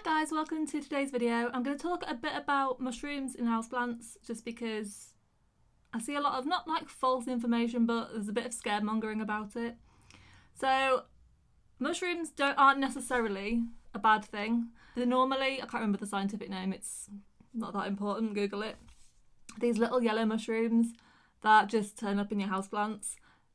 guys, welcome to today's video. I'm going to talk a bit about mushrooms in houseplants just because I see a lot of, not like false information, but there's a bit of scaremongering about it. So mushrooms aren't necessarily a bad thing. They're normally, I can't remember the scientific name, it's not that important, Google it. These little yellow mushrooms that just turn up in your houseplants.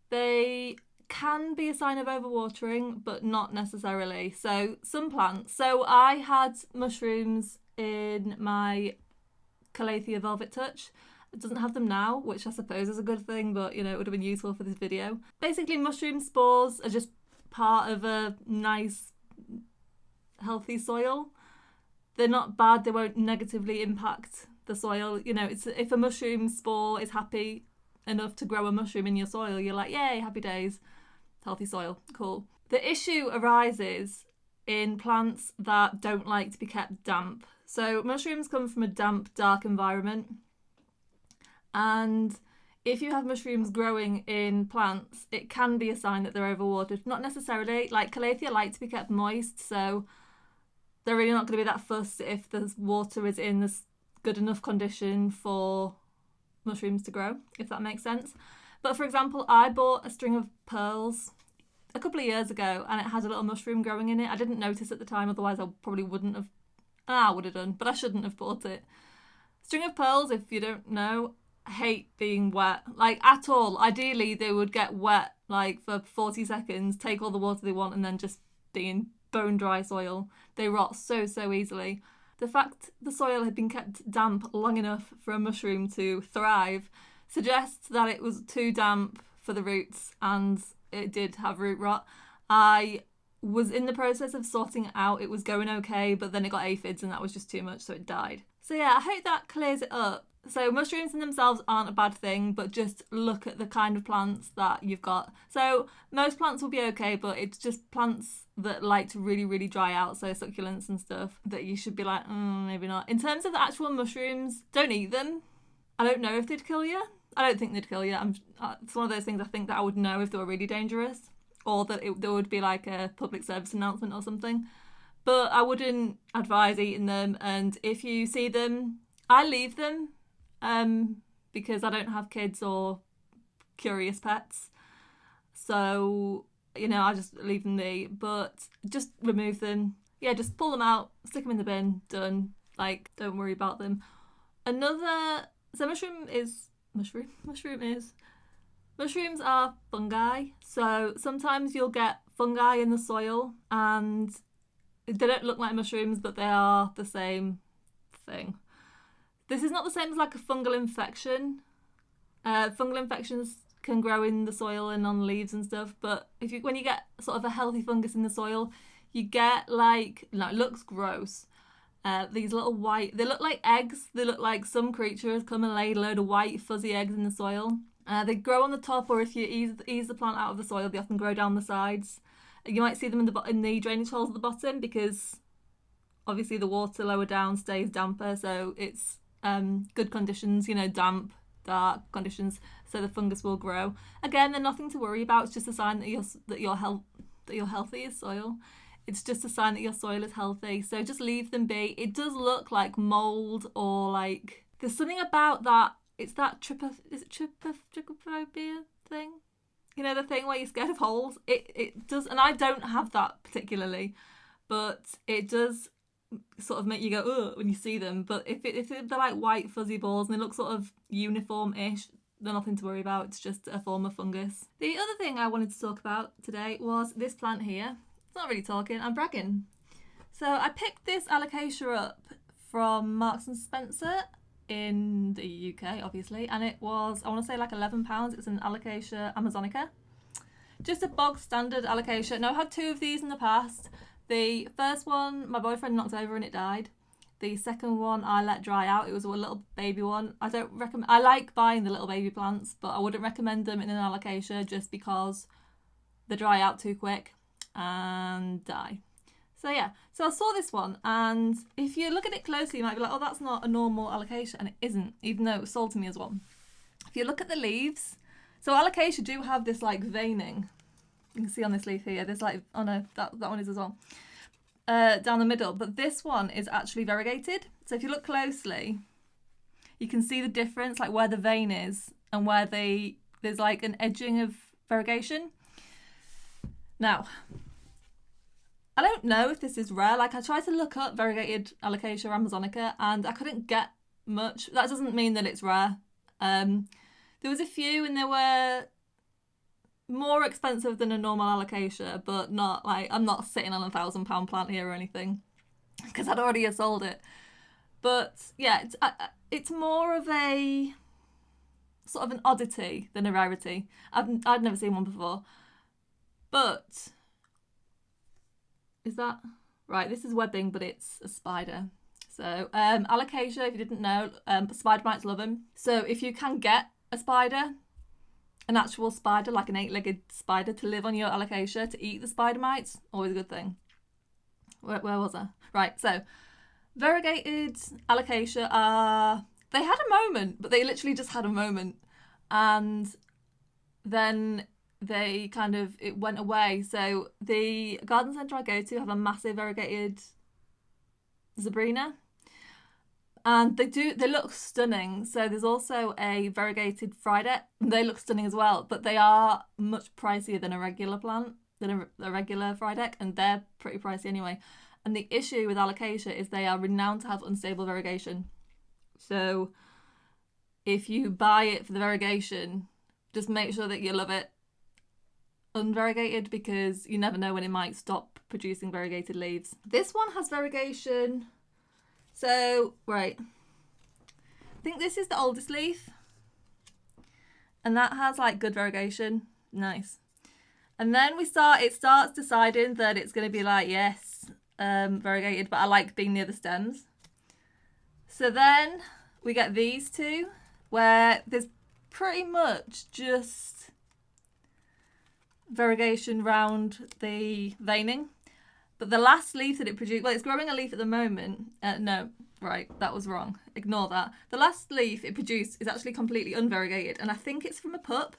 They can be a sign of overwatering, but not necessarily. So some plants. So I had mushrooms in my Calathea Velvet Touch. It doesn't have them now, which I suppose is a good thing, but you know, it would have been useful for this video. Basically, mushroom spores are just part of a nice, healthy soil. They're not bad. They won't negatively impact the soil. You know, it's if a mushroom spore is happy enough to grow a mushroom in your soil, you're like, yay, happy days. Healthy soil, cool. The issue arises in plants that don't like to be kept damp. So mushrooms come from a damp, dark environment. And if you have mushrooms growing in plants, it can be a sign that they're overwatered. Not necessarily. Like Calathea like to be kept moist, so they're really not going to be that fussed if the water is in this good enough condition for mushrooms to grow, if that makes sense. But for example, I bought a string of pearls a couple of years ago and it had a little mushroom growing in it. I didn't notice at the time, otherwise I probably wouldn't have. I would have done, but I shouldn't have bought it. String of pearls, if you don't know, hate being wet, like at all. Ideally, they would get wet like for 40 seconds, take all the water they want, and then just be in bone dry soil. They rot so easily. The fact the soil had been kept damp long enough for a mushroom to thrive suggests that it was too damp for the roots and it did have root rot. I was in the process of sorting it out. It was going okay, but then it got aphids and that was just too much, so it died. So yeah, I hope that clears it up. So mushrooms in themselves aren't a bad thing, but just look at the kind of plants that you've got. So most plants will be okay, but it's just plants that like to really dry out, so succulents and stuff, that you should be like, maybe not. In terms of the actual mushrooms, don't eat them. I don't know if they'd kill you. I don't think they'd kill you. It's one of those things I think that I would know if they were really dangerous, or that there would be like a public service announcement or something. But I wouldn't advise eating them, and if you see them, I leave them. Because I don't have kids or curious pets, so you know, I just leave them be. But just remove them. Yeah, just pull them out, stick them in the bin, done. Like, don't worry about them. Mushrooms are fungi. So sometimes you'll get fungi in the soil, and they don't look like mushrooms, but they are the same thing. This is not the same as like a fungal infection. Fungal infections can grow in the soil and on leaves and stuff, but when you get sort of a healthy fungus in the soil, you get like, no, it looks gross. These little white, they look like eggs. They look like some creature has come and laid a load of white fuzzy eggs in the soil. They grow on the top, or if you ease the plant out of the soil, they often grow down the sides. You might see them in the drainage holes at the bottom, because obviously the water lower down stays damper, so it's good conditions, you know, damp, dark conditions, so the fungus will grow. Again, they're nothing to worry about. It's just a sign that you're healthy as soil. It's just a sign that your soil is healthy. So just leave them be. It does look like mold, or like there's something about that. It's that trypophobia thing. You know, the thing where you're scared of holes. It does, and I don't have that particularly, but it does sort of make you go ugh when you see them. But if they're like white fuzzy balls and they look sort of uniform-ish, they're nothing to worry about. It's just a form of fungus. The other thing I wanted to talk about today was this plant here. It's not really talking, I'm bragging. So I picked this Alocasia up from Marks and Spencer in the UK, obviously, and it was, I want to say, like £11. It's an Alocasia amazonica, just a bog standard Alocasia. Now, I've had two of these in the past. The first one, my boyfriend knocked over and it died. The second one, I let dry out. It was a little baby one. I like buying the little baby plants, but I wouldn't recommend them in an Alocasia just because they dry out too quick and die. So yeah, so I saw this one, and if you look at it closely, you might be like, oh, that's not a normal Alocasia, and it isn't, even though it was sold to me as one. If you look at the leaves, so Alocasia do have this like veining. You can see on this leaf here, there's like, oh no, that one is as well. down the middle, but this one is actually variegated. So if you look closely, you can see the difference, like where the vein is and where there's like an edging of variegation. Now, I don't know if this is rare. Like I tried to look up variegated Alocasia amazonica and I couldn't get much. That doesn't mean that it's rare. There was a few and they were more expensive than a normal Alocasia, but not like, I'm not sitting on £1,000 plant here or anything because I'd already sold it. But yeah, it's more of a sort of an oddity than a rarity. I'd never seen one before. But is that right? This is webbing, but it's a spider. So Alocasia, if you didn't know, spider mites love them. So if you can get a spider, an actual spider, like an 8-legged spider, to live on your Alocasia to eat the spider mites, always a good thing. Where was I? Right, so variegated Alocasia are, they had a moment, but they literally just had a moment. And then it went away. So the garden centre I go to have a massive variegated Zebrina. And they look stunning. So there's also a variegated Friedeck. They look stunning as well, but they are much pricier than a regular plant, than a regular Friedeck, and they're pretty pricey anyway. And the issue with Alocasia is they are renowned to have unstable variegation. So if you buy it for the variegation, just make sure that you love it unvariegated because you never know when it might stop producing variegated leaves. This one has variegation. So, right. I think this is the oldest leaf. And that has like good variegation. Nice. And then it starts deciding that it's going to be like, yes, variegated, but I like being near the stems. So then we get these two where there's pretty much just variegation round the veining. But the last leaf that it produced, well, it's growing a leaf at the moment. No, right, that was wrong. Ignore that. The last leaf it produced is actually completely unvariegated, and I think it's from a pup.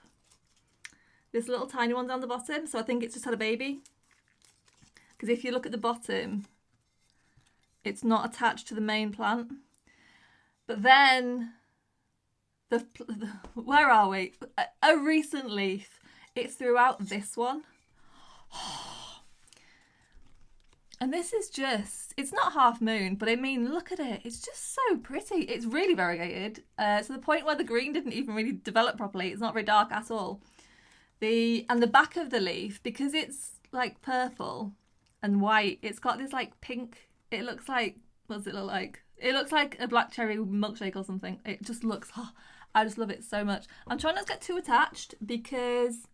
This little tiny one down the bottom, so I think it's just had a baby. Because if you look at the bottom, it's not attached to the main plant. But then, where are we? A recent leaf, it threw out this one. And this is just, it's not half moon, but I mean, look at it. It's just so pretty. It's really variegated to the point where the green didn't even really develop properly. It's not very dark at all. And the back of the leaf, because it's like purple and white, it's got this like pink, it looks like, what does it look like? It looks like a black cherry milkshake or something. It just looks, I just love it so much. I'm trying not to get too attached because,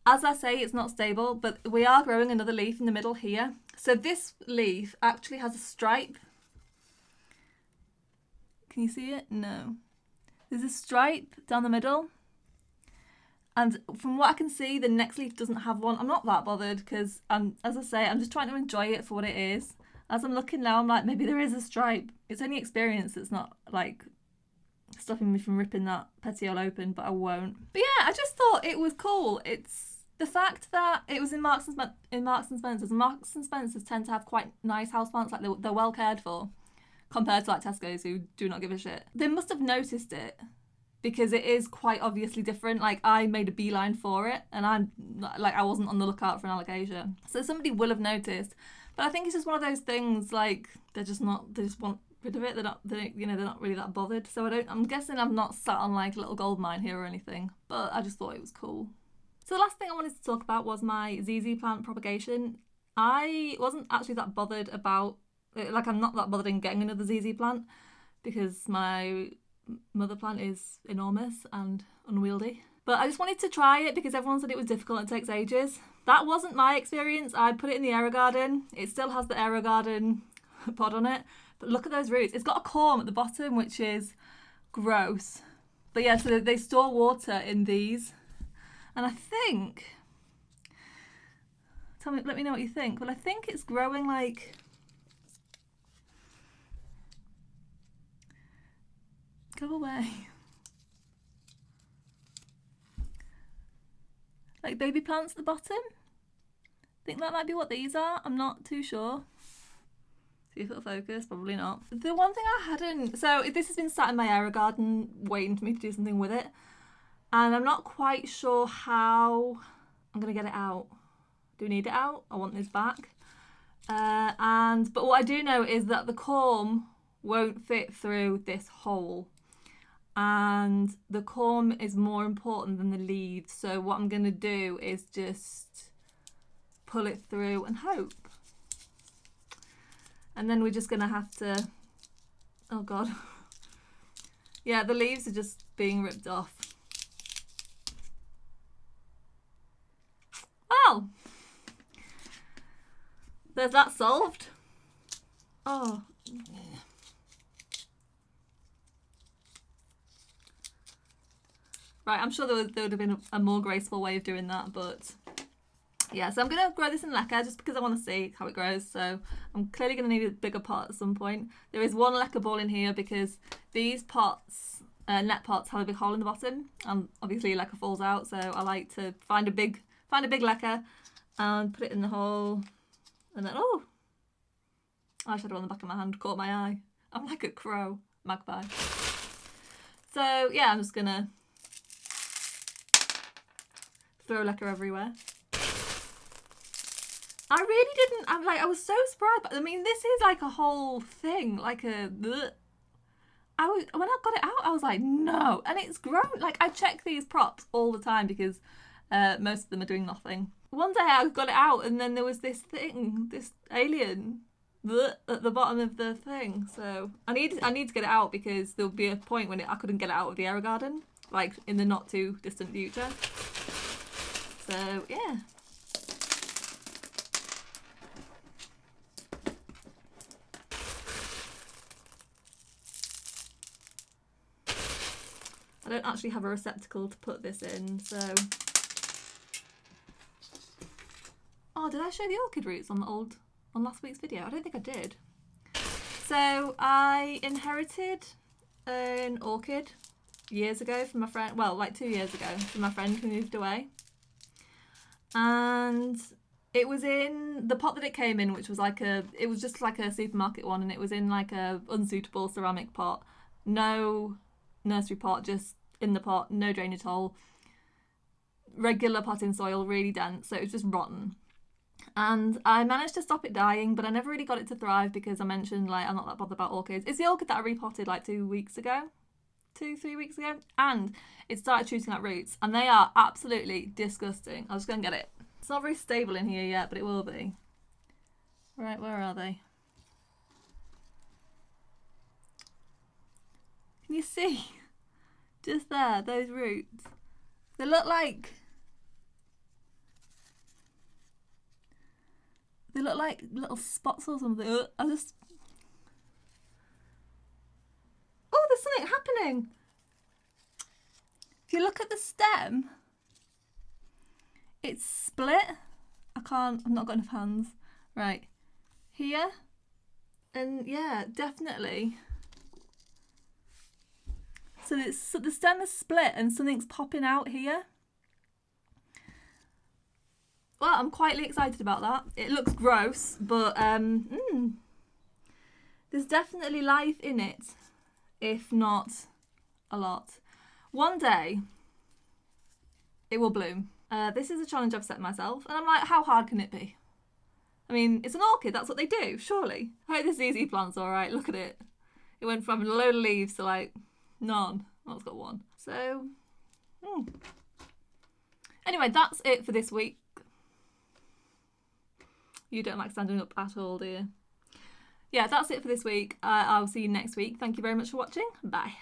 as I say, it's not stable, but we are growing another leaf in the middle here. So this leaf actually has a stripe. Can you see it? No. There's a stripe down the middle. And from what I can see, the next leaf doesn't have one. I'm not that bothered because, as I say, I'm just trying to enjoy it for what it is. As I'm looking now, I'm like, maybe there is a stripe. It's only experience that's not like stopping me from ripping that petiole open, but I won't. But yeah, I just thought it was cool. It's the fact that it was in Marks and Spencer's. Marks and Spencer's tend to have quite nice houseplants, like they're well cared for, compared to like Tesco's who do not give a shit. They must have noticed it because it is quite obviously different. Like I made a beeline for it, and I wasn't on the lookout for an Alocasia, so somebody will have noticed. But I think it's just one of those things. Like they just want rid of it. They're not really that bothered. So I'm guessing I'm not sat on like a little gold mine here or anything. But I just thought it was cool. So the last thing I wanted to talk about was my ZZ plant propagation. I wasn't actually that bothered about, like I'm not that bothered in getting another ZZ plant because my mother plant is enormous and unwieldy. But I just wanted to try it because everyone said it was difficult and it takes ages. That wasn't my experience. I put it in the AeroGarden. It still has the AeroGarden pod on it. But look at those roots. It's got a corm at the bottom, which is gross. But yeah, so they store water in these. And I think, let me know what you think. Well, I think it's growing like, go away. Like baby plants at the bottom. think that might be what these are. I'm not too sure. See if it'll focus. Probably not. The one thing I hadn't... So this has been sat in my area garden waiting for me to do something with it. And I'm not quite sure how I'm going to get it out. Do we need it out? I want this back. But what I do know is that the corm won't fit through this hole. And the corm is more important than the leaves. So what I'm going to do is just pull it through and hope. And then we're just going to have to... Oh, God. Yeah, the leaves are just being ripped off. Well, there's that solved. Oh. Right, I'm sure there would have been a more graceful way of doing that, but yeah, so I'm going to grow this in leca just because I want to see how it grows. So I'm clearly going to need a bigger pot at some point. There is one leca ball in here because these pots, net pots, have a big hole in the bottom, and obviously leca falls out. So I like to find a big leca and put it in the hole, and then eyeshadow on the back of my hand caught my eye. I'm like a crow, magpie. So yeah, I'm just gonna throw leca everywhere. I really didn't. I was so surprised. But I mean, this is like a whole thing, like a. When I got it out, I was like, no, and it's grown. Like I check these props all the time because most of them are doing nothing. One day I got it out, and then there was this thing, this alien, at the bottom of the thing. So I need to get it out because there'll be a point when I couldn't get it out of the area garden, like in the not too distant future. So yeah. I don't actually have a receptacle to put this in, so... Oh, did I show the orchid roots on last week's video? I don't think I did. So I inherited an orchid years ago from my friend, well, like 2 years ago, from my friend who moved away. And it was in the pot that it came in, which was it was just like a supermarket one, and it was in like a unsuitable ceramic pot. No nursery pot, just in the pot, no drainage hole, regular potting soil, really dense, so it was just rotten. And I managed to stop it dying, but I never really got it to thrive because I mentioned like I'm not that bothered about orchids. It's the orchid that I repotted like 3 weeks ago, and it started shooting out roots, and they are absolutely disgusting. I'll just go and get it. It's not very stable in here yet, but it will be. Right, where are they? Can you see? Just there, those roots. They look like little spots or something. Oh, there's something happening. If you look at the stem, it's split. I've not got enough hands. Right, here. And yeah, definitely. So the stem is split and something's popping out here. Well, I'm quietly excited about that. It looks gross, but there's definitely life in it, if not a lot. One day, it will bloom. This is a challenge I've set myself, and I'm like, how hard can it be? I mean, it's an orchid, that's what they do, surely. I hope this ZZ plant's alright, look at it. It went from having a load of leaves to like, none. Well, it's got one. So, anyway, that's it for this week. You don't like standing up at all, do you? Yeah, that's it for this week. I'll see you next week. Thank you very much for watching. Bye.